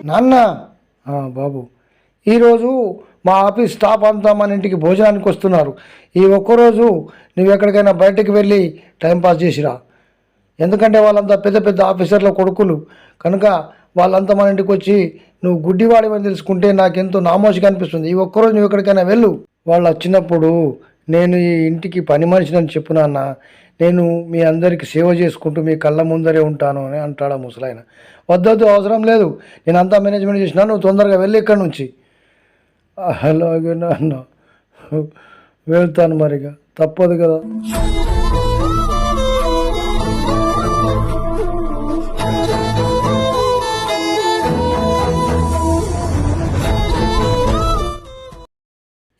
నాన్న బాబు, ఈరోజు మా ఆఫీస్ స్టాఫ్ అంతా మన ఇంటికి భోజనానికి వస్తున్నారు. ఈ ఒక్కరోజు నువ్వు ఎక్కడికైనా బయటకు వెళ్ళి టైంపాస్ చేసిరా. ఎందుకంటే వాళ్ళంతా పెద్ద పెద్ద ఆఫీసర్ల కొడుకులు కనుక వాళ్ళంతా మన ఇంటికి వచ్చి నువ్వు గుడ్డివాడివని తెలుసుకుంటే నాకెంతో నామోషిగా అనిపిస్తుంది. ఈ ఒక్కరోజు నువ్వు ఎక్కడికైనా వెళ్ళు. వాళ్ళు వచ్చినప్పుడు నేను ఈ ఇంటికి పని మనిషిని చెప్పు నాన్న, నేను మీ అందరికీ సేవ చేసుకుంటూ మీ కళ్ళ ముందరే ఉంటాను అని అంటాడు ముసలాయన. వద్దొద్దు, అవసరం లేదు, నేను అంతా మేనేజ్మెంట్ చేసినా, నువ్వు తొందరగా వెళ్ళి ఇక్కడి నుంచి. అలాగే నాన్న, వెళ్తాను, మరిగా తప్పదు కదా.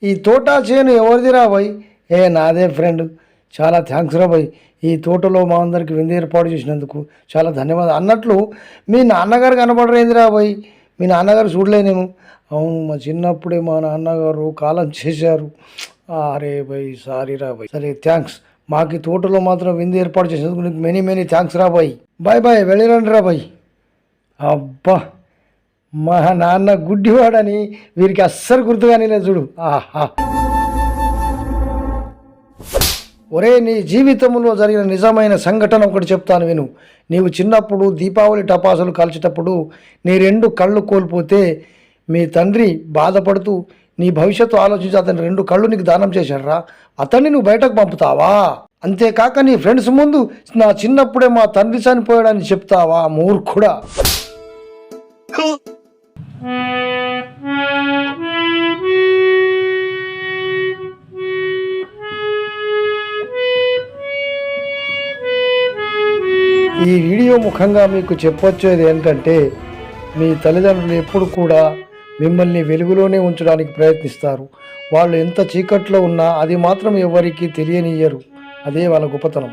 ఈ తోట చేను ఎవరిది రాబోయ్? నాదే ఫ్రెండ్, చాలా థ్యాంక్స్ రాబోయ్. ఈ తోటలో మా అందరికి విందు ఏర్పాటు చేసినందుకు చాలా ధన్యవాదాలు. అన్నట్లు మీ నాన్నగారు కనపడరేంది రాబోయ్? మీ నాన్నగారు చూడలేనేమో. అవును, మా చిన్నప్పుడే మా నాన్నగారు కాలం చేశారు. అరే భయ్, సారీ రాబోయ్. సరే, థ్యాంక్స్. మాకు ఈ తోటలో మాత్రం విందు ఏర్పాటు చేసినందుకు నీకు మెనీ మెనీ థ్యాంక్స్ రాబోయ్. బాయ్ బాయ్, వెళ్ళిరండి రాబోయ్. అబ్బా, మా నాన్న గుడ్డివాడని వీరికి అస్సలు గుర్తుగానే లేదు చూడు. ఆహా. ఒరే, నీ జీవితంలో జరిగిన నిజమైన సంఘటన ఒకటి చెప్తాను విను. నీవు చిన్నప్పుడు దీపావళి టపాసులు కాల్చేటప్పుడు నీ 2 కళ్ళు కోల్పోతే మీ తండ్రి బాధపడుతూ నీ భవిష్యత్తు ఆలోచించి అతని 2 కళ్ళు నీకు దానం చేశాడురా. అతన్ని నువ్వు బయటకు పంపుతావా? అంతేకాక నీ ఫ్రెండ్స్ ముందు నా చిన్నప్పుడే మా తండ్రి చనిపోయాడని చెప్తావా? మూర్ఖుడా. ఈ వీడియో ముఖంగా మీకు చెప్పొచ్చేది ఏంటంటే, మీ తల్లిదండ్రులు ఎప్పుడు కూడా మిమ్మల్ని వెలుగులోనే ఉంచడానికి ప్రయత్నిస్తారు. వాళ్ళు ఎంత చీకట్లో ఉన్నా అది మాత్రం ఎవరికీ తెలియనియ్యరు. అదే వాళ్ళ గొప్పతనం.